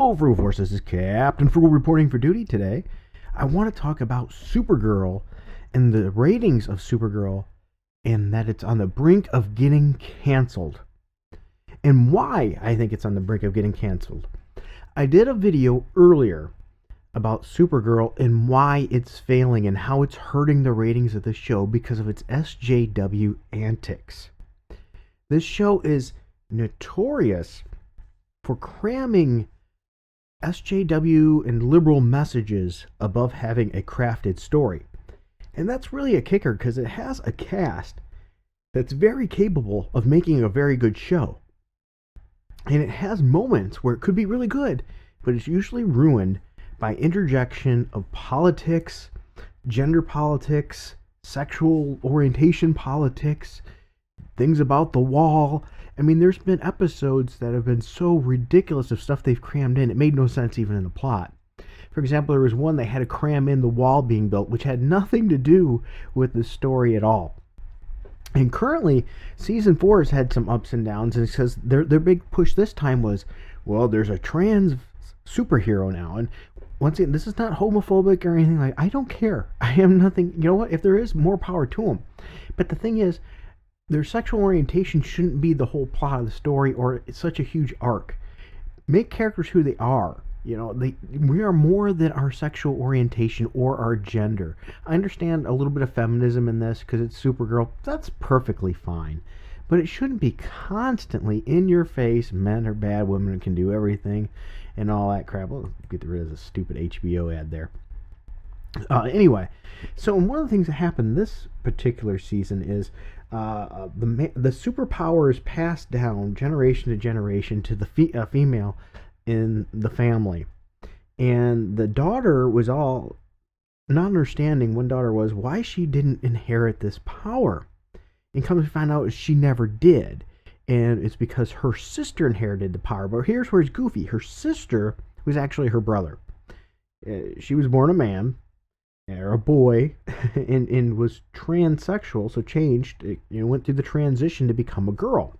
Hello, Frugal Force. This is Captain Frugal reporting for duty today. I want to talk about Supergirl and the ratings of Supergirl and that it's on the brink of getting canceled. And why I think it's on the brink of getting canceled. I did a video earlier about Supergirl and why it's failing and how it's hurting the ratings of the show because of its SJW antics. This show is notorious for cramming SJW and liberal messages above having a crafted story. And that's really a kicker because it has a cast that's very capable of making a very good show. And it has moments where it could be really good, but it's usually ruined by interjection of politics, gender politics, sexual orientation politics, things about the wall. I mean, there's been episodes that have been so ridiculous of stuff they've crammed in, it made no sense even in the plot. For example, there was one they had to cram in the wall being built, which had nothing to do with the story at all. And currently, Season 4 has had some ups and downs, and it says their big push this time was, well, there's a trans superhero now. And once again, this is not homophobic or anything like that. I don't care. I am nothing. You know what? If there is, more power to them. But the thing is, their sexual orientation shouldn't be the whole plot of the story or it's such a huge arc. Make characters who they are. You know, we are more than our sexual orientation or our gender. I understand a little bit of feminism in this because it's Supergirl. That's perfectly fine. But it shouldn't be constantly in your face. Men are bad, women can do everything, and all that crap. We'll get rid of the stupid HBO ad there. Anyway, so one of the things that happened this particular season is the superpower is passed down generation to generation to the female in the family. And the daughter was all not understanding, one daughter was, why she didn't inherit this power. And come to find out she never did. And it's because her sister inherited the power. But here's where it's goofy. Her sister was actually her brother. She was born a man, or a boy, and was transsexual, so changed, went through the transition to become a girl.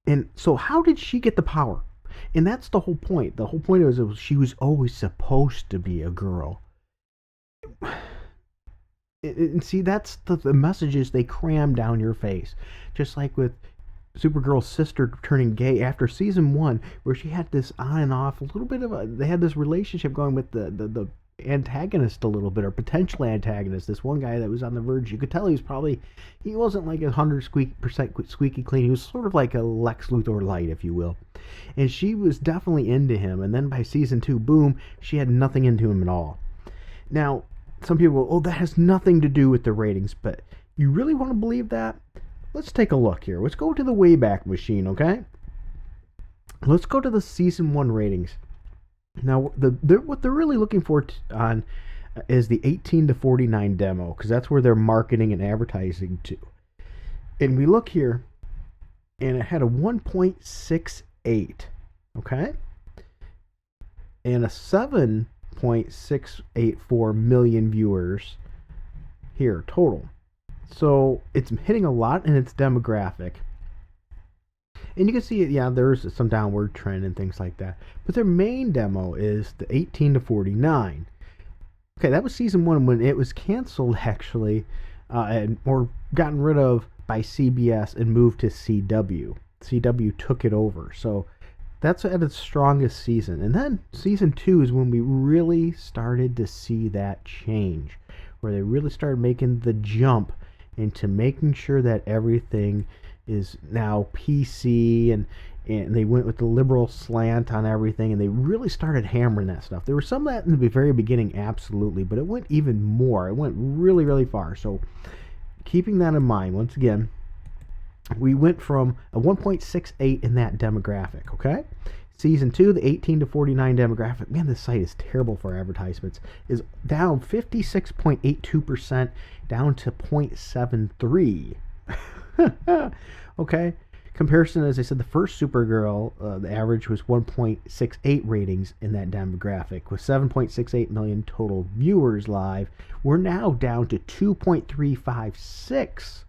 And so how did she get the power? And that's the whole point. The whole point was she was always supposed to be a girl. And see, that's the messages they cram down your face. Just like with Supergirl's sister turning gay after season 1, where she had this on and off, a little bit of they had this relationship going with the antagonist a little bit, or potential antagonist, this one guy that was on the verge. You could tell he wasn't like 100% squeaky clean. He was sort of like a Lex Luthor light, if you will. And she was definitely into him, and then by season 2, boom, she had nothing into him at all. Now, some people go, oh, that has nothing to do with the ratings, but you really want to believe that? Let's take a look here. Let's go to the Wayback Machine, okay? Let's go to the season 1 ratings. Now, what they're really looking for on is the 18 to 49 demo, because that's where they're marketing and advertising to. And we look here, and it had a 1.68, okay? And a 7.684 million viewers here total. So it's hitting a lot in its demographic. And you can see it, yeah, there's some downward trend and things like that. But their main demo is the 18 to 49. Okay, that was season 1 when it was canceled, actually, or gotten rid of by CBS and moved to CW. CW took it over. So that's at its strongest season. And then season 2 is when we really started to see that change, where they really started making the jump into making sure that everything is now PC, and they went with the liberal slant on everything, and they really started hammering that stuff. There was some of that in the very beginning, absolutely, but it went even more. It went really, really far. So keeping that in mind, once again, we went from a 1.68 in that demographic, okay? Season 2, the 18 to 49 demographic, man, this site is terrible for advertisements, is down 56.82%, down to 0.73. Okay, comparison, as I said, the first Supergirl, the average was 1.68 ratings in that demographic with 7.68 million total viewers live. We're now down to 2.356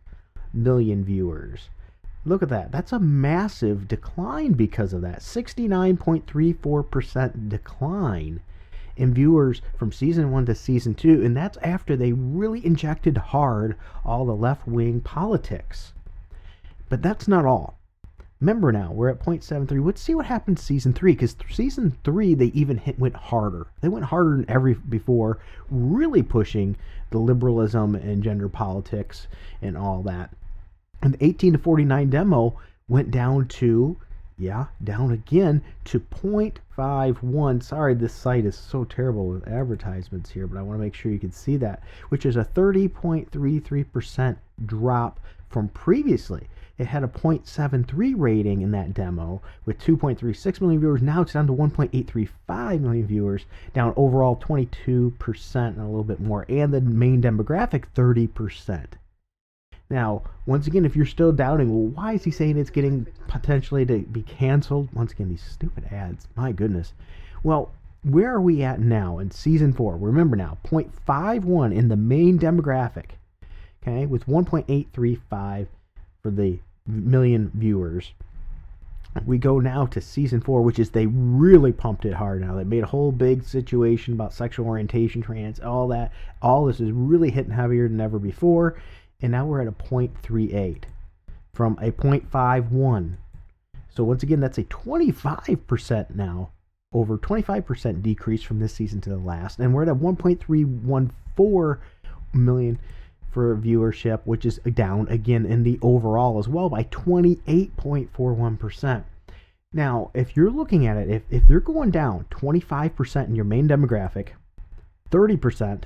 million viewers. Look at that. That's a massive decline because of that. 69.34% decline in viewers from season 1 to season 2, and that's after they really injected hard all the left-wing politics. But that's not all. Remember now, we're at 0.73. Let's see what happened in season 3, because season 3 they even went harder. They went harder than ever before, really pushing the liberalism and gender politics and all that. And the 18 to 49 demo went down to, down again to 0.51. Sorry, this site is so terrible with advertisements here, but I want to make sure you can see that, which is a 30.33% drop from previously. It had a 0.73 rating in that demo with 2.36 million viewers. Now it's down to 1.835 million viewers, down overall 22% and a little bit more. And the main demographic, 30%. Now, once again, if you're still doubting, well, why is he saying it's getting potentially to be canceled? Once again, these stupid ads. My goodness. Well, where are we at now in season 4? Remember now, 0.51 in the main demographic. Okay, with 1.835 for the million viewers. We go now to season 4, which is they really pumped it hard now. They made a whole big situation about sexual orientation, trans, all that. All this is really hitting heavier than ever before. And now we're at a 0.38 from a 0.51. So once again, that's a 25% now, over 25% decrease from this season to the last. And we're at a 1.314 million for viewership, which is down again in the overall as well by 28.41%. Now, if you're looking at it, if they're going down 25% in your main demographic, 30%,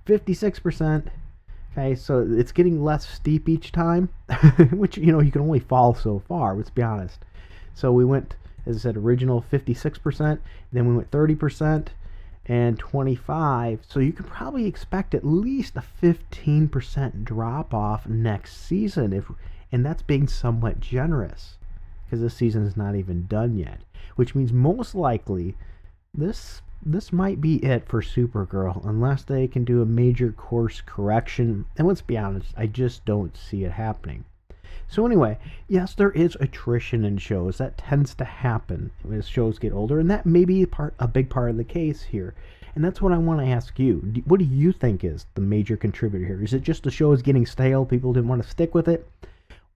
56%, okay, so it's getting less steep each time, which, you can only fall so far, let's be honest. So we went, as I said, original 56%, then we went 30%, and 25, so you could probably expect at least a 15% drop off next season, and that's being somewhat generous, because this season is not even done yet, which means most likely this might be it for Supergirl, unless they can do a major course correction, and let's be honest, I just don't see it happening. So anyway, yes, there is attrition in shows. That tends to happen as shows get older, and that may be a big part of the case here. And that's what I want to ask you. What do you think is the major contributor here? Is it just the show is getting stale, people didn't want to stick with it?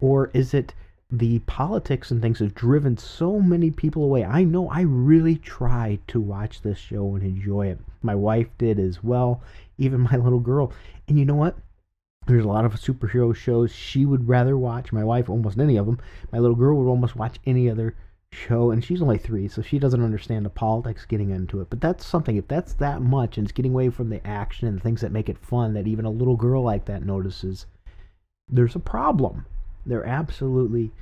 Or is it the politics and things have driven so many people away? I know I really tried to watch this show and enjoy it. My wife did as well, even my little girl. And you know what? There's a lot of superhero shows she would rather watch. My wife, almost any of them. My little girl would almost watch any other show, and she's only 3, so she doesn't understand the politics getting into it. But that's something, if that's that much, and it's getting away from the action and the things that make it fun, that even a little girl like that notices, there's a problem. There absolutely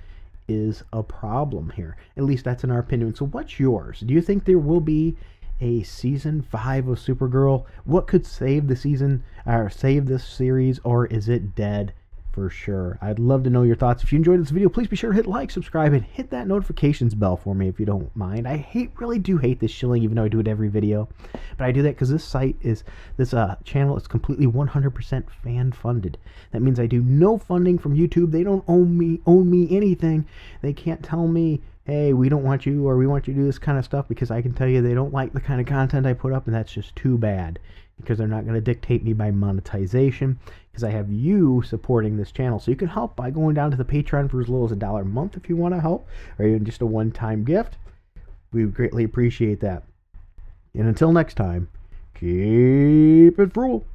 is a problem here. At least that's in our opinion. So what's yours? Do you think there will be a season 5 of Supergirl? What could save the season, or save this series, or is it dead for sure? I'd love to know your thoughts. If you enjoyed this video, please be sure to hit like, subscribe, and hit that notifications bell for me if you don't mind. I really do hate this shilling, even though I do it every video. But I do that because this channel is completely 100% fan funded. That means I do no funding from YouTube. They don't own me anything. They can't tell me, hey, we don't want you, or we want you to do this kind of stuff, because I can tell you they don't like the kind of content I put up, and that's just too bad, because they're not going to dictate me by monetization, because I have you supporting this channel. So you can help by going down to the Patreon for as little as $1 a month if you want to help, or even just a one-time gift. We would greatly appreciate that. And until next time, keep it frugal.